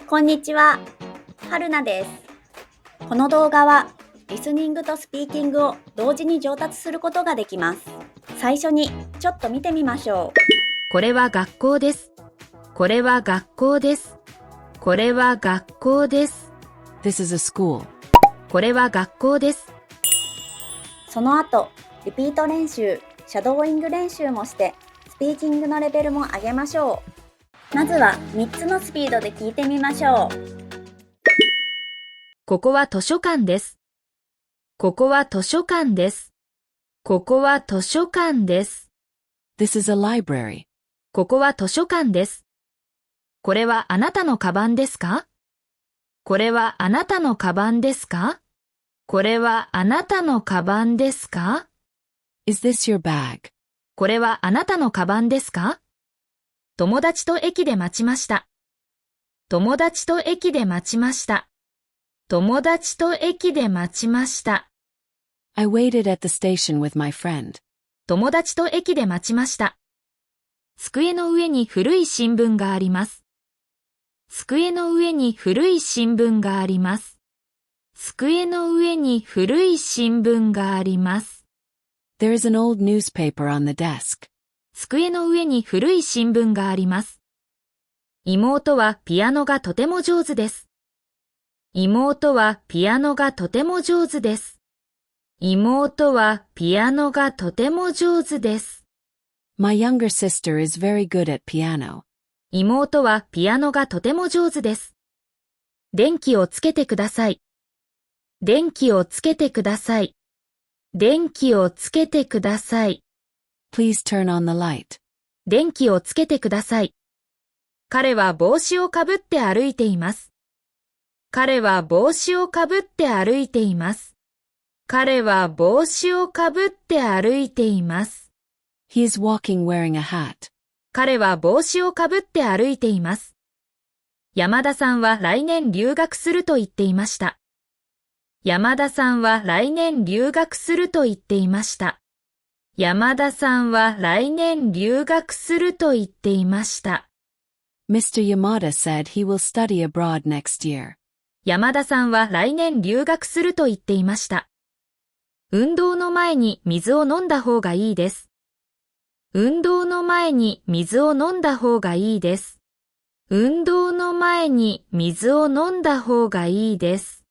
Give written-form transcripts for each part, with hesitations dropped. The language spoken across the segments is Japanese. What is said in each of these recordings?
こんにちは、はるなです。この動画はリスニングとスピーキングを同時に上達することができます。最初にちょっと見てみましょう。これは学校です。これは学校です。これは学校です。This is a school. これは学校です。その後、リピート練習、シャドーイング練習もしてスピーキングのレベルも上げましょう。まずは3つのスピードで聞いてみましょう。ここは図書館です。ここは図書館です。ここは図書館です。This is a library. ここは図書館です。これはあなたのカバンですか？これはあなたのカバンですか？これはあなたのカバンですか？ Is this your bag? これはあなたのカバンですか？友達と駅で待ちました。友達と駅で待ちました。友達と駅で待ちました。I waited at the station with my friend. 友達と駅で待ちました。机の上に古い新聞があります。机の上に古い新聞があります。机の上に古い新聞があります。There is an old newspaper on the desk. 机の上に古い新聞があります。妹はピアノがとても上手です。妹はピアノがとても上手です。妹はピアノがとても上手です。My younger sister is very good at piano. 妹はピアノがとても上手です。電気をつけてください。電気をつけてください。電気をつけてください。Please turn on the light. 電気をつけてください。彼は帽子をかぶって歩いています。彼は帽子をかぶって歩いています。彼は帽子をかぶって歩いています。He is walking wearing a hat. 彼は帽子をかぶって歩いています。山田さんは来年留学すると言っていました。山田さんは来年留学すると言っていました。山田さんは来年留学すると言っていました。Mr. Yamada said he will study abroad next year. 山田さんは来年留学すると言っていました。運動の前に水を飲んだ方がいいです。運動の前に水を飲んだ方がいいです。運動の前に水を飲んだ方がいいです。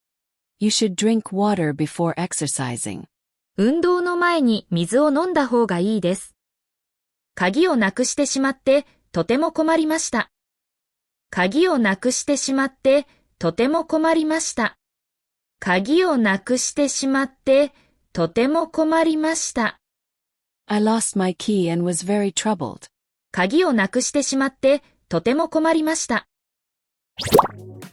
You should drink water before exercising. 運動の前に水を飲んだ方がいいです。鍵をなくしてしまってとても困りました。鍵をなくしてしまってとても困りました。鍵をなくしてしまってとても困りました。I lost my key and was very troubled. 鍵をなくしてしまってとても困りました。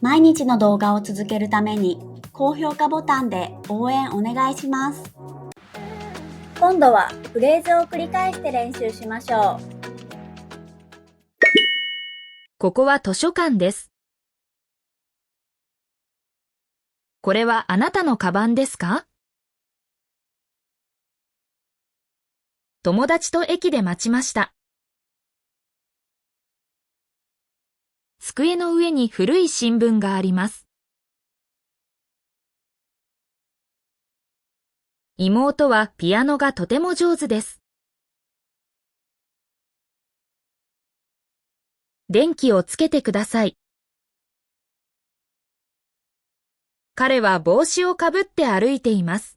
毎日の動画を続けるために高評価ボタンで応援お願いします。今度はフレーズを繰り返して練習しましょう。ここは図書館です。これはあなたのカバンですか？友達と駅で待ちました。机の上に古い新聞があります。妹はピアノがとても上手です。電気をつけてください。彼は帽子をかぶって歩いています。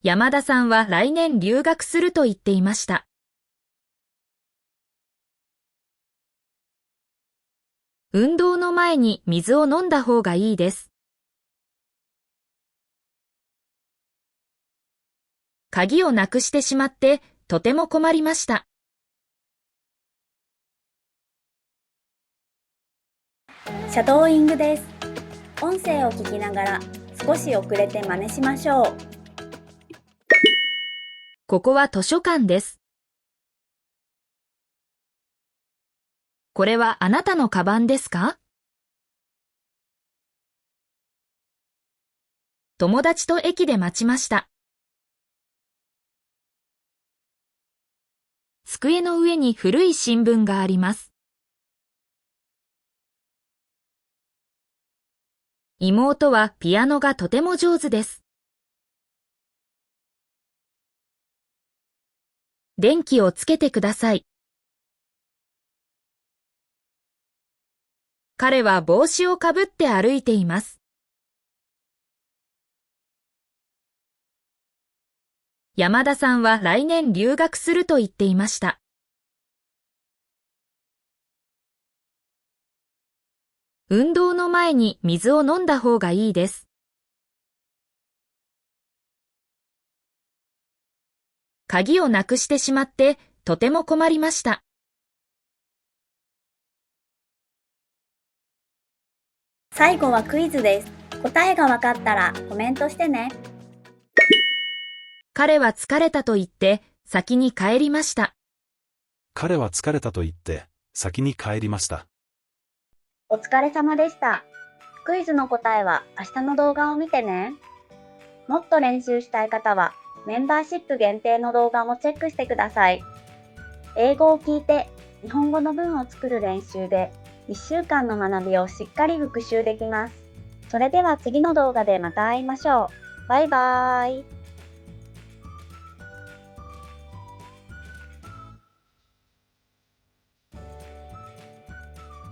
山田さんは来年留学すると言っていました。運動の前に水を飲んだ方がいいです。鍵をなくしてしまってとても困りました。シャドーイングです。音声を聞きながら少し遅れて真似しましょう。ここは図書館です。これはあなたのカバンですか？友達と駅で待ちました。机の上に古い新聞があります。妹はピアノがとても上手です。電気をつけてください。彼は帽子をかぶって歩いています。山田さんは来年留学すると言っていました。運動の前に水を飲んだ方がいいです。鍵をなくしてしまってとても困りました。最後はクイズです。答えがわかったらコメントしてね。彼は疲れたと言って先に帰りました。彼は疲れたと言って先に帰りました。お疲れ様でした。クイズの答えは明日の動画を見てね。もっと練習したい方はメンバーシップ限定の動画もチェックしてください。英語を聞いて日本語の文を作る練習で1週間の学びをしっかり復習できます。それでは次の動画でまた会いましょう。バイバーイ。